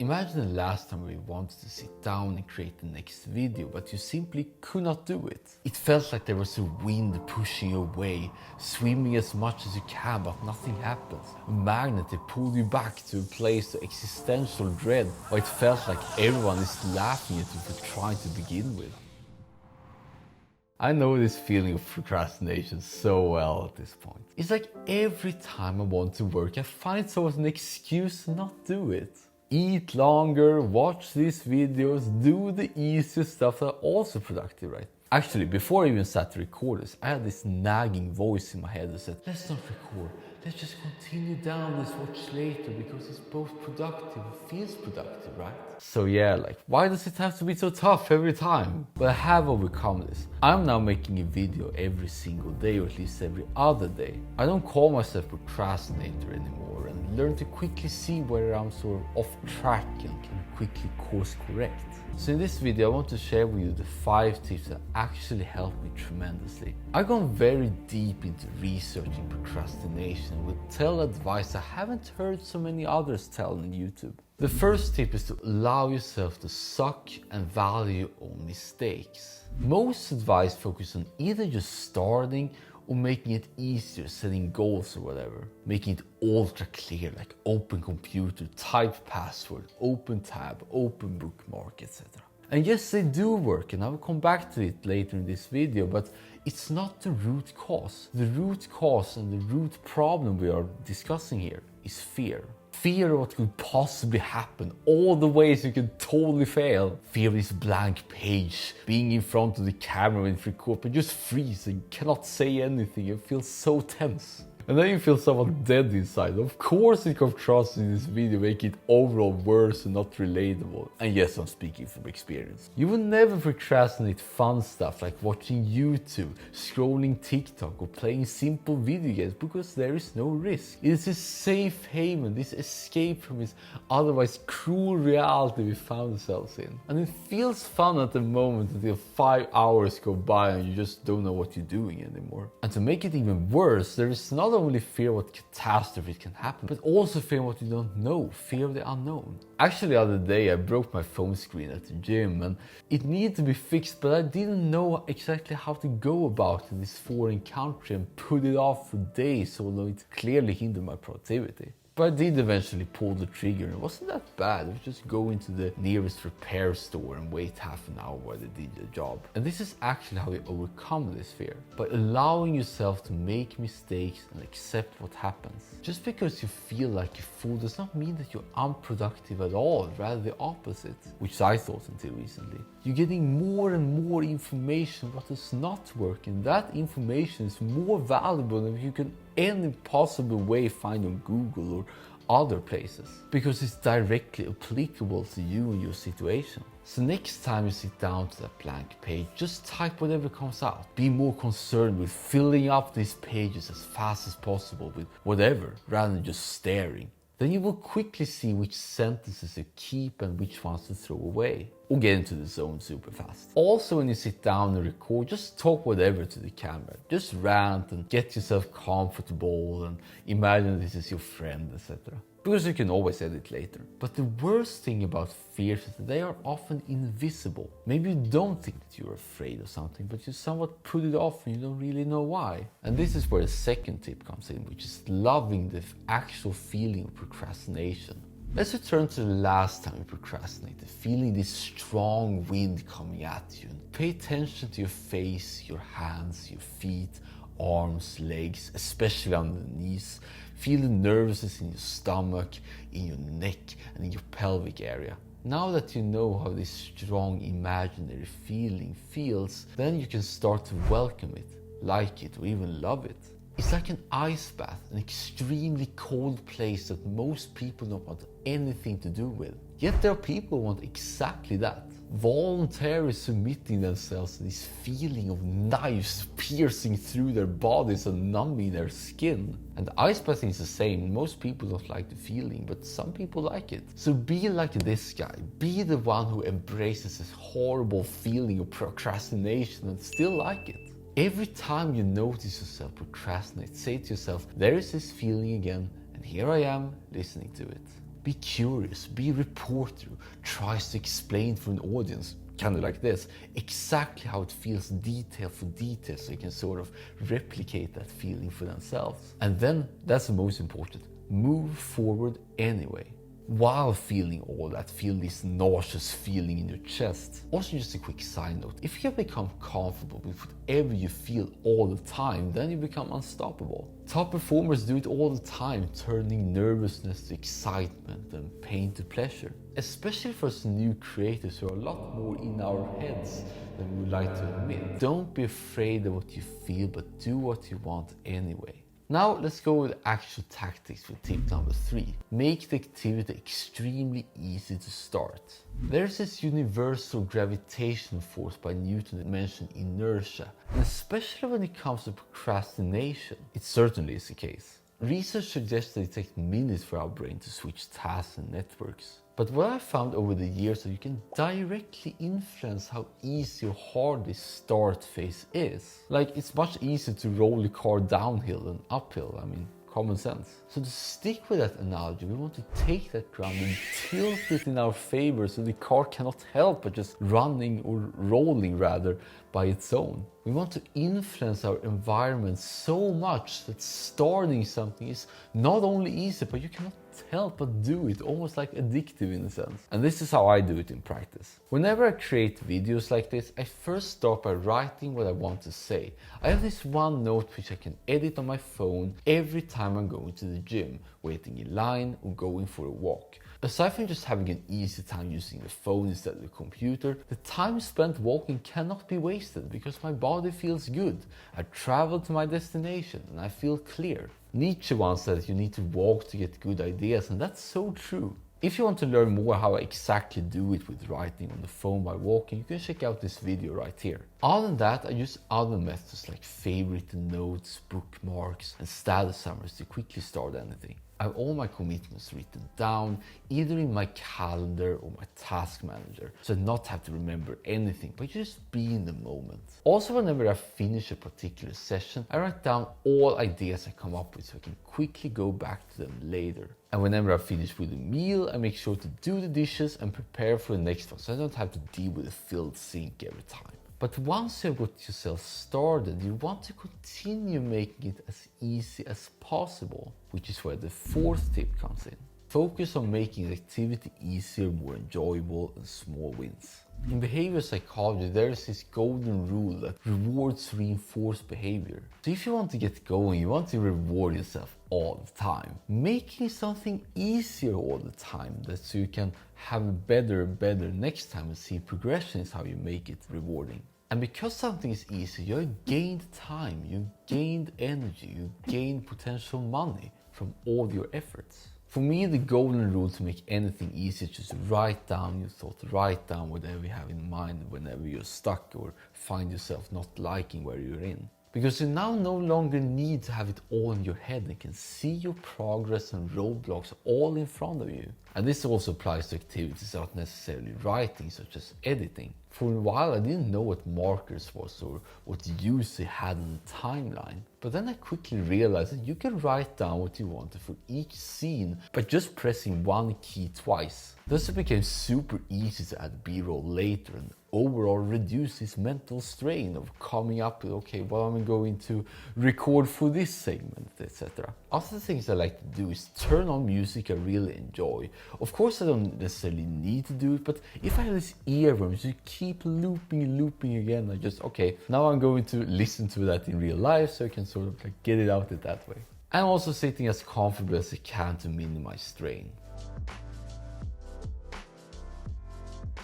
Imagine the last time we wanted to sit down and create the next video, but you simply could not do it. It felt like there was a wind pushing you away, swimming as much as you can, but nothing happens. A magnet that pulled you back to a place of existential dread, or it felt like everyone is laughing at you for trying to begin with. I know this feeling of procrastination so well at this point. It's like every time I want to work, I find sort of an excuse to not do it. Eat longer, watch these videos, do the easier stuff that are also productive, right? Actually, before I even sat to record this, I had this nagging voice in my head that said, let's not record, let's just continue down this watch later because it's both productive and feels productive, right? So yeah, like, why does it have to be so tough every time? But I have overcome this. I'm now making a video every single day, or at least every other day. I don't call myself procrastinator anymore, and learn to quickly see where I'm sort of off track and can quickly course correct. So in this video I want to share with you the 5 tips that actually helped me tremendously. I've gone very deep into researching procrastination with tell advice I haven't heard so many others tell on YouTube. The first tip is to allow yourself to suck and value your own mistakes. Most advice focuses on either just starting or making it easier, setting goals or whatever. Making it ultra clear, like open computer, type password, open tab, open bookmark, etc. And yes, they do work, and I will come back to it later in this video, but it's not the root cause. The root cause and the root problem we are discussing here is fear. Fear of what could possibly happen, all the ways you can totally fail. Fear of this blank page, being in front of the camera when it's recorded, but just freeze and cannot say anything and feel so tense. And then you feel somewhat dead inside. Of course the contrast in this video make it overall worse and not relatable. And yes, I'm speaking from experience. You will never procrastinate fun stuff like watching YouTube, scrolling TikTok, or playing simple video games because there is no risk. It is a safe haven, this escape from this otherwise cruel reality we found ourselves in. And it feels fun at the moment until 5 hours go by and you just don't know what you're doing anymore. And to make it even worse, there is not only fear what catastrophe can happen, but also fear what you don't know, fear of the unknown. Actually, the other day I broke my phone screen at the gym and it needed to be fixed, but I didn't know exactly how to go about it in this foreign country and put it off for days, although it clearly hindered my productivity. But I did eventually pull the trigger, and it wasn't that bad. I would just go into the nearest repair store and wait half an hour while they did the job. And this is actually how you overcome this fear, by allowing yourself to make mistakes and accept what happens. Just because you feel like a fool does not mean that you're unproductive at all, rather the opposite, which I thought until recently. You're getting more and more information what does not work, and that information is more valuable than you can any possible way find on Google or other places, because it's directly applicable to you and your situation. So next time you sit down to that blank page, just type whatever comes out. Be more concerned with filling up these pages as fast as possible with whatever, rather than just staring. Then you will quickly see which sentences you keep and which ones to throw away, or get into the zone super fast. Also, when you sit down and record, just talk whatever to the camera. Just rant and get yourself comfortable and imagine this is your friend, etc. Because you can always edit later. But the worst thing about fears is that they are often invisible. Maybe you don't think that you're afraid of something, but you somewhat put it off and you don't really know why. And this is where the second tip comes in, which is loving the actual feeling of procrastination. Let's return to the last time you procrastinated, feeling this strong wind coming at you. And pay attention to your face, your hands, your feet, arms, legs, especially on the knees. Feel the nervousness in your stomach, in your neck, and in your pelvic area. Now that you know how this strong imaginary feeling feels, then you can start to welcome it, like it, or even love it. It's like an ice bath, an extremely cold place that most people don't want anything to do with. Yet there are people who want exactly that. Voluntarily submitting themselves to this feeling of knives piercing through their bodies and numbing their skin. And the ice bathing is the same. Most people don't like the feeling, but some people like it. So be like this guy. Be the one who embraces this horrible feeling of procrastination and still like it. Every time you notice yourself procrastinate, say to yourself, there is this feeling again, and here I am listening to it. Be curious, be a reporter, tries to explain for an audience, kind of like this, exactly how it feels detail for detail so you can sort of replicate that feeling for themselves. And then, that's the most important, move forward anyway. While feeling all that, feel this nauseous feeling in your chest. Also, just a quick side note, if you have become comfortable with whatever you feel all the time, then you become unstoppable. Top performers do it all the time, turning nervousness to excitement and pain to pleasure. Especially for us new creators who are a lot more in our heads than we would like to admit. Don't be afraid of what you feel, but do what you want anyway. Now let's go with actual tactics with tip number 3. Make the activity extremely easy to start. There's this universal gravitational force by Newton that mentioned inertia, and especially when it comes to procrastination, it certainly is the case. Research suggests that it takes minutes for our brain to switch tasks and networks. But what I found over the years is that you can directly influence how easy or hard this start phase is. Like, it's much easier to roll the car downhill than uphill. I mean, common sense. So to stick with that analogy, we want to take that ground and tilt it in our favor so the car cannot help but just running or rolling rather by its own. We want to influence our environment so much that starting something is not only easy, but you cannot help but do it, almost like addictive in a sense. And this is how I do it in practice. Whenever I create videos like this, I first start by writing what I want to say. I have this one note which I can edit on my phone every time I'm going to the gym, waiting in line or going for a walk. Aside from just having an easy time using the phone instead of the computer, the time spent walking cannot be wasted because my body feels good. I traveled to my destination and I feel clear. Nietzsche once said that you need to walk to get good ideas, and that's so true. If you want to learn more how I exactly do it with writing on the phone while walking, you can check out this video right here. Other than that, I use other methods like favorite notes, bookmarks, and status summaries to quickly start anything. I have all my commitments written down, either in my calendar or my task manager, so I not have to remember anything, but just be in the moment. Also, whenever I finish a particular session, I write down all ideas I come up with so I can quickly go back to them later. And whenever I finish with a meal, I make sure to do the dishes and prepare for the next one, so I don't have to deal with a filled sink every time. But once you've got yourself started, you want to continue making it as easy as possible, which is where the 4th tip comes in. Focus on making the activity easier, more enjoyable, and small wins. In behavior psychology, there is this golden rule that rewards reinforce behavior. So if you want to get going, you want to reward yourself all the time. Making something easier all the time, that so you can have a better next time and see progression is how you make it rewarding. And because something is easy, you gained time, you gained energy, you gained potential money from all your efforts. For me, the golden rule to make anything easy is just write down your thoughts, write down whatever you have in mind whenever you're stuck or find yourself not liking where you're in. Because you now no longer need to have it all in your head and can see your progress and roadblocks all in front of you. And this also applies to activities that aren't necessarily writing, such as editing. For a while I didn't know what markers was or what use they had on the timeline. But then I quickly realized that you can write down what you wanted for each scene by just pressing one key twice. Thus it became super easy to add B-roll later and overall reduce this mental strain of coming up with, okay, what am I going to record for this segment, etc. Other things I like to do is turn on music I really enjoy. Of course I don't necessarily need to do it, but if I have this earworm, so you keep looping again, I just, okay, now I'm going to listen to that in real life so I can sort of like get it out it that way. I'm also sitting as comfortable as I can to minimize strain.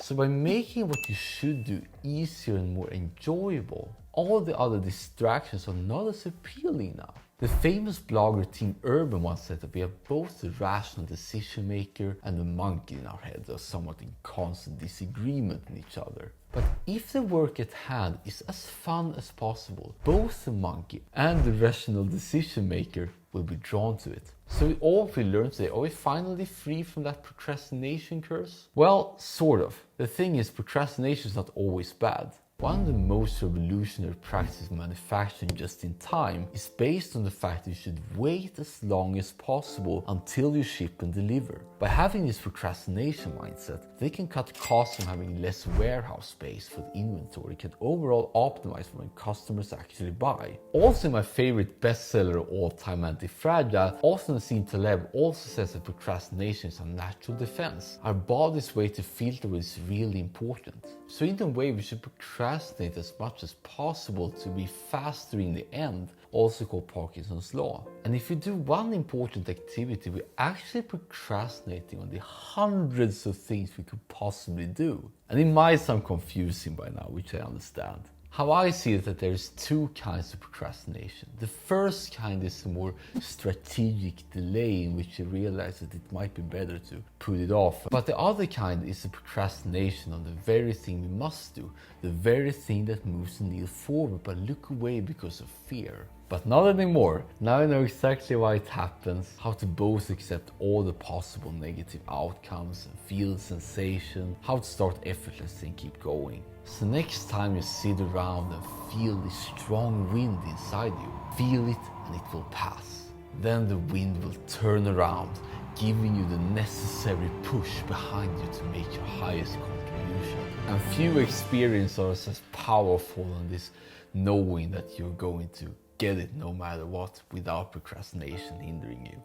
So by making what you should do easier and more enjoyable, all the other distractions are not as appealing now. The famous blogger Tim Urban once said that we have both the rational decision maker and the monkey in our heads are somewhat in constant disagreement with each other. But if the work at hand is as fun as possible, both the monkey and the rational decision maker will be drawn to it. So all we learned today, are we finally free from that procrastination curse? Well, sort of. The thing is, procrastination is not always bad. One of the most revolutionary practices in manufacturing just in time is based on the fact that you should wait as long as possible until you ship and deliver. By having this procrastination mindset, they can cut costs from having less warehouse space for the inventory, can overall optimize for when customers actually buy. Also, my favorite bestseller of all time, Anti-Fragile, Austin Nassim Taleb, also says that procrastination is a natural defense. Our body's way to filter what is really important. So in a way, we should procrastinate as much as possible to be faster in the end, also called Parkinson's law. And if we do one important activity, we're actually procrastinating on the hundreds of things we could possibly do. And it might sound confusing by now, which I understand. How I see it, that there's two kinds of procrastination. The first kind is a more strategic delay in which you realize that it might be better to put it off. But the other kind is a procrastination on the very thing we must do, the very thing that moves the needle forward, but look away because of fear. But not anymore. Now I know exactly why it happens, how to both accept all the possible negative outcomes and feel the sensation, how to start effortlessly and keep going. So next time you sit around and feel this strong wind inside you, feel it and it will pass. Then the wind will turn around, giving you the necessary push behind you to make your highest contribution. And few experiences are as powerful on this knowing that you're going to get it no matter what, without procrastination hindering you.